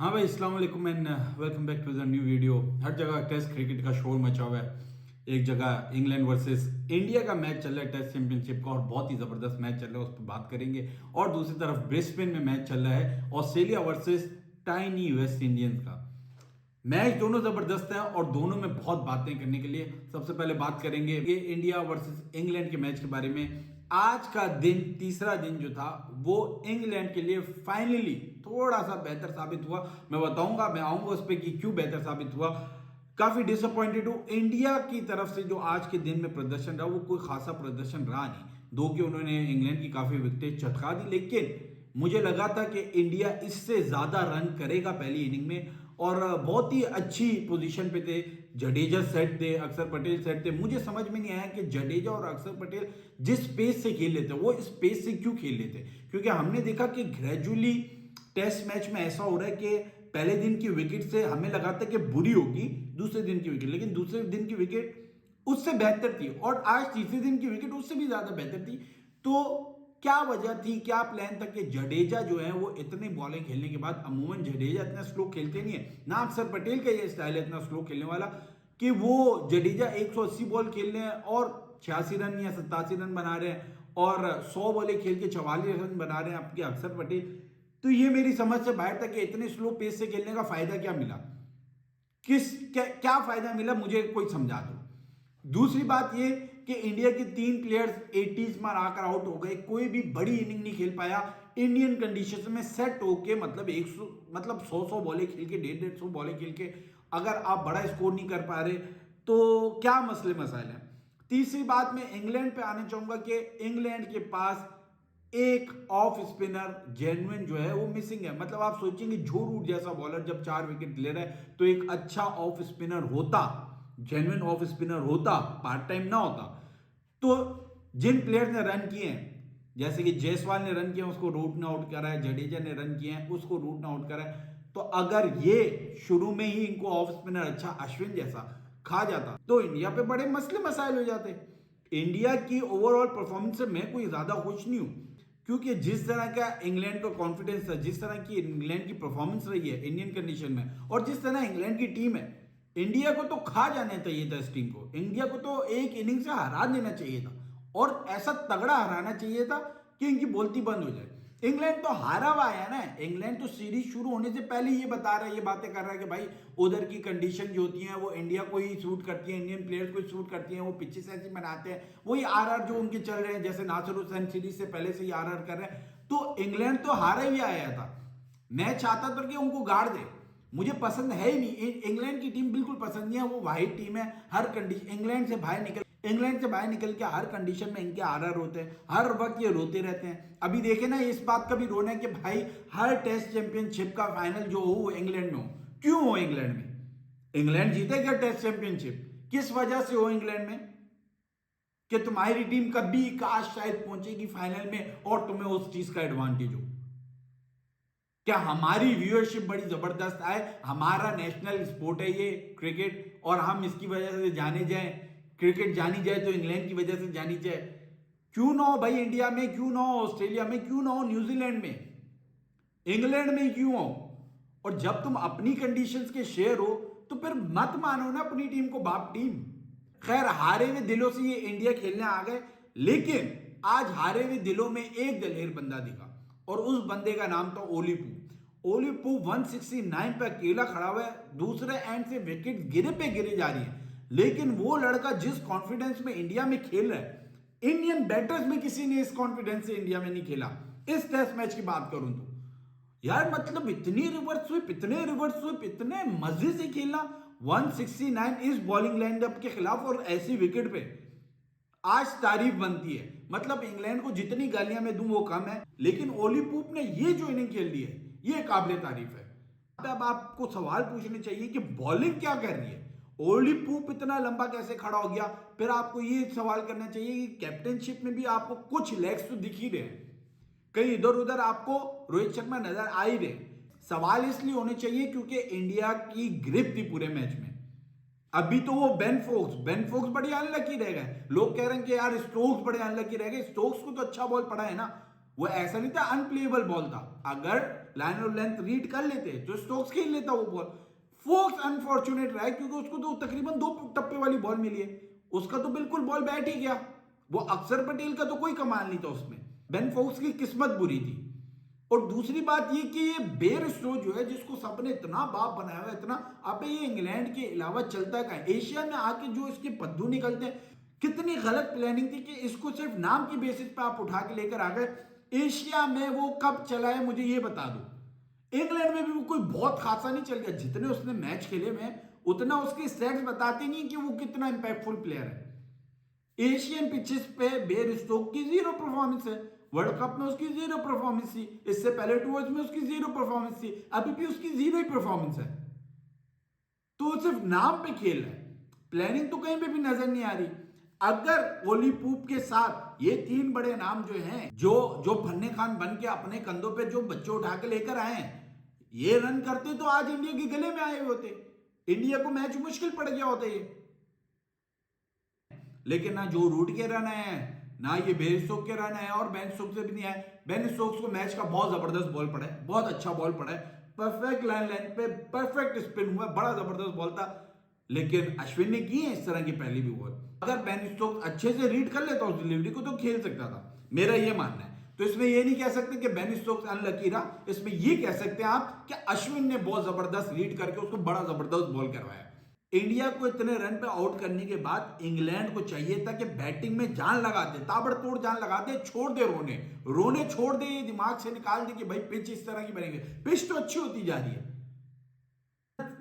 हाँ भाई, अस्सलाम वालेकुम and welcome back to the new video. हर जगह टेस्ट क्रिकेट का शोर मचा हुआ है। एक जगह इंग्लैंड वर्सेस इंडिया का मैच चल रहा है टेस्ट चैंपियनशिप का, और बहुत ही जबरदस्त मैच चल रहा है, उस पर बात करेंगे। और दूसरी तरफ ब्रिस्बेन में मैच चल रहा है Australia versus tiny West Indians का। मैच दोनों जबरदस्त है और दोनों में बहुत बातें करने के लिए। सबसे पहले बात करेंगे ये इंडिया वर्सेस इंग्लैंड के मैच के बारे में। आज का दिन, तीसरा दिन जो था, वो इंग्लैंड के लिए फाइनली थोड़ा सा बेहतर साबित हुआ। मैं बताऊंगा, मैं आऊंगा उस पर कि क्यों बेहतर साबित हुआ। काफी डिसअपॉइंटेड हूं इंडिया की तरफ से। जो आज के दिन में प्रदर्शन रहा वो कोई खासा प्रदर्शन रहा नहीं। दो कि उन्होंने इंग्लैंड की काफी विकेटें चटका दी, लेकिन मुझे लगा था कि इंडिया इससे ज्यादा रन करेगा पहली इनिंग में, और बहुत ही अच्छी पोजीशन पे थे। जडेजा सेट थे, अक्षर पटेल सेट थे। मुझे समझ में नहीं आया कि जडेजा और अक्षर पटेल जिस पेस से खेल लेते वो इस पेस से क्यों खेल लेते, क्योंकि हमने देखा कि ग्रेजुअली टेस्ट मैच में ऐसा हो रहा है कि पहले दिन की विकेट से हमें लगा था कि बुरी होगी दूसरे दिन की विकेट, लेकिन दूसरे दिन की विकेट उससे बेहतर थी, और आज तीसरे दिन की विकेट उससे भी ज्यादा बेहतर थी। तो क्या वजह थी, क्या प्लान था कि जडेजा जो है वो इतने बॉलें खेलने के बाद, अमूमन जडेजा इतना स्लो खेलते नहीं है ना, अक्षर पटेल का ये स्टाइल है इतना स्लो खेलने वाला, कि वो जडेजा 180 बॉल खेल रहे हैं और 86 रन या 87 रन बना रहे हैं, और 100 बॉलें खेल के 44 रन बना रहे हैं आपके अक्षर पटेल। तो ये मेरी समझ से बाहर था कि इतने स्लो पेस से खेलने का फायदा क्या मिला, क्या फायदा मिला, मुझे कोई समझा दो। दूसरी बात ये कि इंडिया के 3 प्लेयर्स 80s में आकर आउट हो गए, कोई भी बड़ी इनिंग नहीं खेल पाया इंडियन कंडीशन में सेट होके। मतलब 100 मतलब 100 बॉलें खेल के, 150 बॉलें खेल के अगर आप बड़ा स्कोर नहीं कर पा रहे तो क्या मसले मसाइल हैं। तीसरी बात, मैं इंग्लैंड पे आना चाहूंगा कि इंग्लैंड के पास एक ऑफ स्पिनर जेन्युइन जो है वो मिसिंग है। मतलब आप सोचेंगे झूर रूट जैसा बॉलर जब 4 विकेट ले रहा है, तो एक अच्छा ऑफ स्पिनर होता, जेन्युइन ऑफ स्पिनर होता, पार्ट टाइम ना होता। तो जिन प्लेयर ने रन किए हैं, जैसे कि जायसवाल ने रन किया उसको रूट ने आउट करा है, जडेजा ने रन किए हैं उसको रूट ने आउट करा है, तो अगर ये शुरू में ही इनको ऑफ स्पिनर अच्छा अश्विन जैसा खा जाता तो इंडिया पे बड़े मसले मसाइल हो जाते। इंडिया की ओवरऑल परफॉर्मेंस से मैं कोई ज्यादा खुश नहीं हूं, क्योंकि जिस तरह का इंग्लैंड का कॉन्फिडेंस था, जिस तरह की इंग्लैंड की परफॉर्मेंस रही है इंडियन कंडीशन में, और जिस तरह इंग्लैंड की टीम है, इंडिया को तो खा जाना चाहिए था। इस टीम को, इंडिया को तो एक इनिंग से हरा देना चाहिए था, और ऐसा तगड़ा हराना चाहिए था कि इनकी बोलती बंद हो जाए। इंग्लैंड तो हारा हुआ है ना। इंग्लैंड तो सीरीज शुरू होने से पहले ये बता रहा है, ये बातें कर रहा है कि भाई उधर की कंडीशन जो होती है वो इंडिया को ही सूट करती है, इंडियन प्लेयर्स को ही सूट करती है, वो पिचेस ऐसी बनाते हैं, वही आरआर जो उनके चल रहे हैं, जैसे नासिर हुसैन सीरीज से पहले से ही आरआर कर रहे हैं। तो इंग्लैंड तो हारा ही आया था। मैं चाहता था कि उनको गाड़ दे, मुझे पसंद है ही नहीं, इंग्लैंड की टीम बिल्कुल पसंद नहीं है। वो वाइट टीम है, हर कंडीशन इंग्लैंड से बाहर निकल के हर कंडीशन में इनके आरआर होते हैं, हर वक्त ये रोते रहते हैं। अभी देखे ना, इस बात का भी रोना है कि भाई हर टेस्ट चैंपियनशिप का फाइनल जो हो वो इंग्लैंड में हो। क्यों हो इंग्लैंड में? इंग्लैंड जीतेगा टेस्ट चैंपियनशिप, किस वजह से हो इंग्लैंड में? कि तुम्हारी टीम कभी काश शायद पहुंचेगी फाइनल में और तुम्हें उस चीज का एडवांटेज हो। क्या हमारी व्यूअरशिप बड़ी जबरदस्त आए, हमारा नेशनल स्पोर्ट है ये क्रिकेट, और हम इसकी वजह से जाने जाए, क्रिकेट जानी जाए तो इंग्लैंड की वजह से जानी जाए। क्यों ना हो भाई इंडिया में, क्यों ना हो ऑस्ट्रेलिया में, क्यों ना हो न्यूजीलैंड में, इंग्लैंड में क्यों हो? और जब तुम अपनी कंडीशंस के शेयर हो तो फिर मत मानो ना अपनी टीम को बाप टीम। खैर, हारे हुए दिलों से ये इंडिया खेलने आ गए, लेकिन आज हारे हुए दिलों में एक दलेर बंदा दिखा, और उस बंदे का नाम था ओलीपू। ओलीपू 169 पे अकेला खड़ा हुआ है, दूसरे एंड से विकेट गिरे पे गिरे जा रही है, लेकिन वो लड़का जिस कॉन्फिडेंस में इंडिया में खेल रहा है, इंडियन बैटर्स में किसी ने इस कॉन्फिडेंस से इंडिया में नहीं खेला। इस टेस्ट मैच की बात करूं तो यार, मतलब इतनी रिवर्स स्वीप, इतने मजे से खेलना। 169 इस बॉलिंग लाइनअप के खिलाफ और ऐसी विकेट पे आज तारीफ बनती है। मतलब इंग्लैंड को जितनी गालियां मैं दूं वो कम है, लेकिन ओली पोप ने ये जो इनिंग खेल दी है ये काबिले तारीफ है। अब आपको सवाल पूछने चाहिए कि बॉलिंग क्या कर रही है, ओली पोप इतना लंबा कैसे खड़ा हो गया? फिर आपको ये सवाल करना चाहिए कि कैप्टनशिप में भी आपको कुछ लेग्स तो दिख ही रहे हैं, कहीं इधर उधर आपको रोहित शर्मा नजर आ ही रहे। सवाल इसलिए होने चाहिए क्योंकि इंडिया की ग्रिप थी पूरे मैच में। अभी तो वो बेन फोक्स बड़ी अनलकी रह गए। लोग कह रहे हैं कि यार स्टोक्स बड़े अनलकी रह गए। स्टोक्स को तो अच्छा बॉल पड़ा है ना, वो ऐसा नहीं था अनप्लेएबल बॉल था। अगर लाइन ऑफ लेंथ रीड कर लेते तो स्टोक्स खेल लेता वो बॉल। फोक्स अनफॉर्चुनेट रहा है क्योंकि उसको तो तकरीबन 2 टप्पे वाली बॉल मिली है, उसका तो बिल्कुल बॉल बैठ ही गया। वो अक्षर पटेल का तो कोई कमाल नहीं था उसमें, बेन फोक्स की किस्मत बुरी थी। और दूसरी बात ये कि ये बेयर स्टो जो है, जिसको सबने इतना बाप बनाया हुआ, इतना अब ये इंग्लैंड के अलावा चलता का है। एशिया में आके जो इसके पद्दू निकलते हैं, कितनी गलत प्लानिंग थी कि इसको सिर्फ नाम की बेसिस पे आप उठा के लेकर आ गए। एशिया में वो कब चला है मुझे ये बता दो। इंग्लैंड में भी वो कोई बहुत खासा नहीं चल गया, जितने उसने मैच खेले में उतना उसके स्टैट्स बताते नहीं कि वो कितना इंपैक्टफुल प्लेयर है। एशियन पिचेस पे बेयर स्टोक की 0 परफॉर्मेंस है, वर्ल्ड कप में उसकी 0 परफॉर्मेंस थी, इससे पहले टूर्स में उसकी 0 परफॉर्मेंस थी, अभी भी उसकी 0 ही परफॉर्मेंस है। तो सिर्फ नाम पे खेल रहा है, प्लानिंग तो कहीं पे भी नजर नहीं आ रही। अगर ओली पूप के साथ ये 3 बड़े नाम जो हैं, जो फन्ने खान बन के अपने कंधों पे जो बच्चे उठा के लेकर आए हैं, ये रन करते तो आज इंडिया के गले में आए होते, इंडिया को मैच मुश्किल पड़ गया होता ये। लेकिन ना जो रूट के रन है, ना ये बेन स्टोक्स के रन है, और बेन स्टोक्स से भी नहीं आए। बेन स्टोक्स को मैच का बहुत जबरदस्त बॉल पड़ा है, बहुत अच्छा बॉल पड़ा है, परफेक्ट लाइन लेंथ पे परफेक्ट स्पिन हुआ, बड़ा जबरदस्त बॉल था। लेकिन अश्विन ने की है इस तरह की पहली भी बॉल। अगर बेन स्टोक्स अच्छे से रीड कर लेता उस डिलीवरी को तो खेल सकता था, मेरा ये मानना है। तो इसमें ये नहीं कह सकते कि बेन स्टोक्स अनलकी रहा, इसमें ये कह सकते हैं आप कि अश्विन ने बहुत जबरदस्त रीड करके उसको बड़ा जबरदस्त बॉल करवाया। इंडिया को इतने रन पे आउट करने के बाद इंग्लैंड को चाहिए था कि बैटिंग में जान लगा दे, ताबड़तोड़ जान लगा दे, छोड़ दे रोने रोने छोड़ दे, ये दिमाग से निकाल दे कि भाई पिच इस तरह की बनेगी। पिच तो अच्छी होती जा रही है,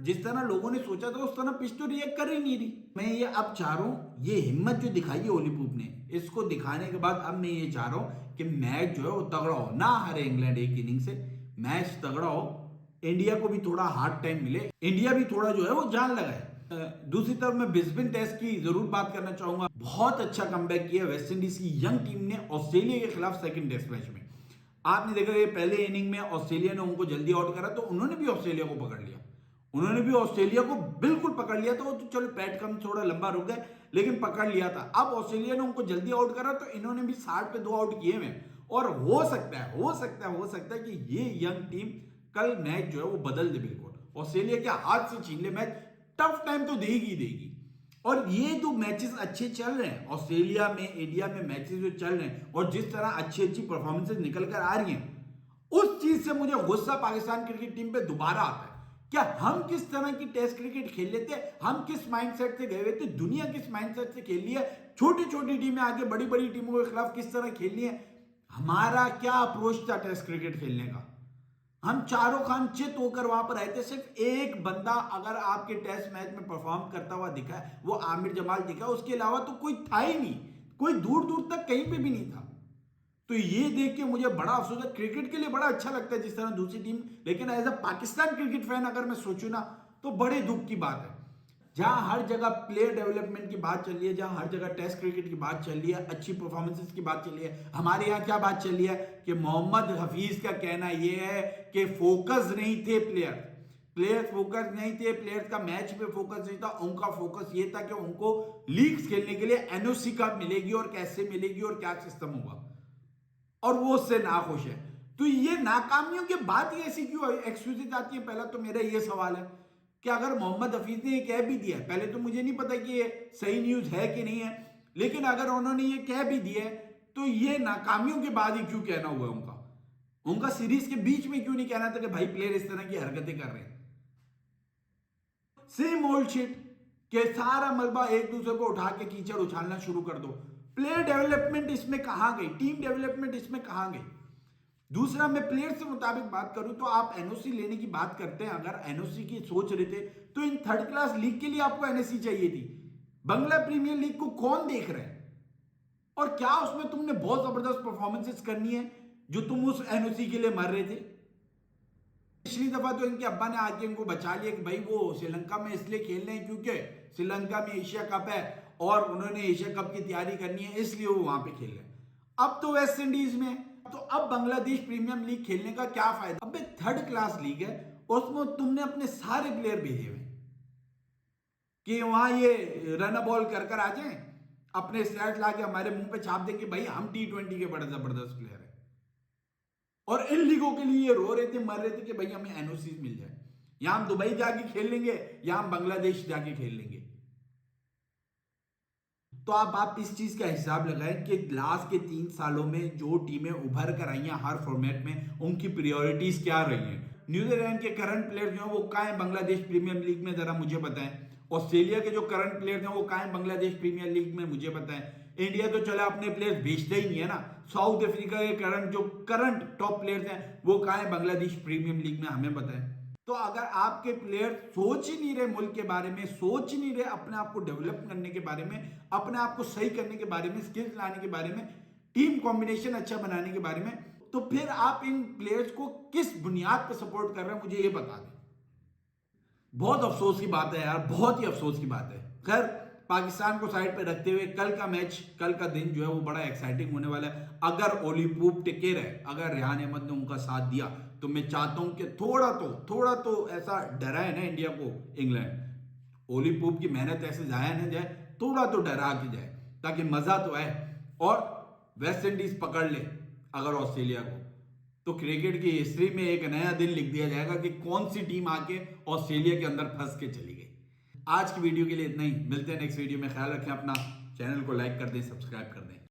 जिस तरह लोगों ने सोचा था उस तरह पिच तो रिएक्ट कर ही नहीं रही। मैं ये अब चाह रहा हूं, ये हिम्मत जो दिखाई है ओली पूप ने, इसको दिखाने के बाद अब मैं ये चाह रहा हूं कि मैच जो है वो तगड़ा हो, ना हारे इंग्लैंड एक इनिंग से, मैच तगड़ा हो, इंडिया को भी थोड़ा हार्ड टाइम मिले, इंडिया भी थोड़ा जो है वो जान लगाए। दूसरी तरफ मैं ब्रिस्बेन टेस्ट की जरूर बात करना चाहूंगा। बहुत अच्छा कमबैक किया वेस्ट इंडीज की यंग टीम ने ऑस्ट्रेलिया के खिलाफ सेकंड टेस्ट मैच में। आपने देखा ये पहले इनिंग में ऑस्ट्रेलिया ने उनको जल्दी आउट करा तो उन्होंने भी ऑस्ट्रेलिया को पकड़ लिया, उन्होंने भी ऑस्ट्रेलिया को बिल्कुल पकड़ लिया था। वो तो चलो पैट कम थोड़ा लंबा रुक गए लेकिन पकड़ लिया था। अब ऑस्ट्रेलिया ने उनको जल्दी आउट करा तो इन्होंने भी 60 पे 2 आउट किए हैं। और हो सकता है कि ये यंग टीम कल मैच जो है वो बदल दे, बिल्कुल ऑस्ट्रेलिया के हाथ से छीन ले मैच। टफ टाइम तो देगी। और ये जो मैचेस अच्छे चल रहे हैं ऑस्ट्रेलिया में, इंडिया में मैचेस जो चल रहे हैं और जिस तरह अच्छी परफॉर्मेंसेस निकल कर आ रही हैं, उस चीज से मुझे गुस्सा पाकिस्तान क्रिकेट टीम पे दोबारा आता है। क्या हम किस तरह की टेस्ट क्रिकेट खेल लेते, हम किस माइंडसेट से गए हुए थे, दुनिया किस माइंडसेट से खेल लिया, छोटी छोटी टीमें आगे बड़ी बड़ी टीमों के खिलाफ किस तरह खेलनी है, हमारा क्या अप्रोच था टेस्ट क्रिकेट खेलने का। हम चारों खान चित होकर वहां पर आए थे। सिर्फ एक बंदा अगर आपके टेस्ट मैच में परफॉर्म करता हुआ दिखा है वो आमिर जमाल दिखा, उसके अलावा तो कोई था ही नहीं, कोई दूर दूर तक कहीं पे भी नहीं था। तो ये देख के मुझे बड़ा अफसोस है। क्रिकेट के लिए बड़ा अच्छा लगता है जिस तरह दूसरी टीम, लेकिन as a Pakistan cricket fan अगर मैं सोचूं ना तो बड़े दुख की बात है। जहां हर जगह प्लेयर डेवलपमेंट की बात चल रही है, जहां हर जगह टेस्ट क्रिकेट की बात चल रही है, अच्छी परफॉर्मेंसेस की बात चल रही है, हमारे यहाँ क्या बात चल रही है कि मोहम्मद हफीज का कहना यह है कि फोकस नहीं थे प्लेयर्स फोकस नहीं थे, प्लेयर्स का मैच पे फोकस नहीं था, उनका फोकस ये था कि उनको लीग्स खेलने के लिए एनओसी कब मिलेगी और कैसे मिलेगी और क्या सिस्टम होगा, और वो उससे नाखुश है। तो ये नाकामियों के बाद ही ऐसी क्यों एक्सक्यूजेज आती है? पहला तो मेरा ये सवाल है कि अगर मोहम्मद हफीज ने ये कह भी दिया, पहले तो मुझे नहीं पता कि ये सही न्यूज है कि नहीं है, लेकिन अगर उन्होंने ये कह भी दिया है तो ये नाकामियों के बाद ही क्यों कहना हुआ उनका सीरीज के बीच में क्यों नहीं कहना था कि भाई प्लेयर इस तरह की हरकतें कर रहे हैं। सेम ओल्ड शिट के सारा मलबा एक दूसरे को उठा के कीचड़ उछालना शुरू कर दो। प्लेयर डेवलपमेंट इसमें कहां गई, टीम डेवलपमेंट इसमें कहां गई? दूसरा, मैं प्लेयर से मुताबिक बात करूं तो आप एनओसी लेने की बात करते हैं, अगर एनओसी की सोच रहे थे तो इन थर्ड क्लास लीग के लिए आपको एनओसी चाहिए थी। बांग्ला प्रीमियर लीग को कौन देख रहा है? और क्या उसमें तुमने बहुत जबरदस्त परफॉर्मेंसेस करनी है जो तुम उस एनओसी के लिए मर रहे थे? पिछली दफा तो इनके अब्बा ने आके इनको बचा लिया कि भाई वो श्रीलंका में इसलिए खेल रहे हैं क्योंकि श्रीलंका में एशिया कप है और उन्होंने एशिया कप की तैयारी करनी है, इसलिए वो वहां पे खेल रहे हैं। अब तो वेस्ट इंडीज में, तो अब बांग्लादेश प्रीमियम लीग खेलने का क्या फायदा? अब थर्ड क्लास लीग है उसमें तुमने अपने सारे प्लेयर भेजे हुए कि वहां ये रन बॉल कर आ जाए, अपने स्टैट्स लाके हमारे मुंह पे छाप देंगे भाई हम T20 के बड़े जबरदस्त प्लेयर है। और इन लीगों के लिए ये रो रहे थे, मर रहे थे कि भाई हमें एनओसी मिल जाए, या हम दुबई जाके खेल लेंगे या हम बांग्लादेश जाके खेल लेंगे। तो आप इस चीज का हिसाब लगाएं कि लास्ट के 3 सालों में जो टीमें उभर कर आई हैं हर फॉर्मेट में, उनकी प्रायोरिटीज क्या रही हैं। न्यूजीलैंड के करंट प्लेयर जो हैं वो कहाँ हैं बांग्लादेश प्रीमियर लीग में, जरा मुझे बताएं। ऑस्ट्रेलिया के जो करंट प्लेयर हैं वो कहाँ हैं बांग्लादेश प्रीमियर लीग में, मुझे बताएं। इंडिया तो चला अपने प्लेयर्स बेचता ही नहीं है ना। साउथ अफ्रीका के करंट टॉप प्लेयर्स हैं वो कहाँ हैं बांग्लादेश प्रीमियर लीग में, हमें बताएं। तो अगर आपके प्लेयर सोच ही नहीं रहे मुल्क के बारे में, सोच ही नहीं रहे अपने आप को डेवलप करने के बारे में, अपने आप को सही करने के बारे में, स्किल्स लाने के बारे में, टीम कॉम्बिनेशन अच्छा बनाने के बारे में, तो फिर आप इन प्लेयर्स को किस बुनियाद पर सपोर्ट कर रहे हैं, मुझे ये बता दें। बहुत अफसोस की बात है यार, बहुत ही अफसोस की बात है। खैर, पाकिस्तान को साइड पे रखते हुए कल का मैच, कल का दिन जो है वो बड़ा एक्साइटिंग होने वाला है। अगर ओली पोप टिके रहे, अगर रेहान अहमद ने उनका साथ दिया, तो मैं चाहता हूं कि थोड़ा तो ऐसा डराए ना इंडिया को इंग्लैंड। ओली पोप की मेहनत ऐसे जाया ना जाए, थोड़ा तो डरा के जाए ताकि मजा तो आए। और वेस्ट इंडीज पकड़ ले अगर ऑस्ट्रेलिया को, तो क्रिकेट की हिस्ट्री में एक नया दिन लिख दिया जाएगा कि कौन सी टीम आके ऑस्ट्रेलिया के अंदर फंस के चली गई। आज की वीडियो के लिए इतना ही, मिलते हैं नेक्स्ट वीडियो में। ख्याल रखें अपना, चैनल को लाइक कर दें, सब्सक्राइब कर दें।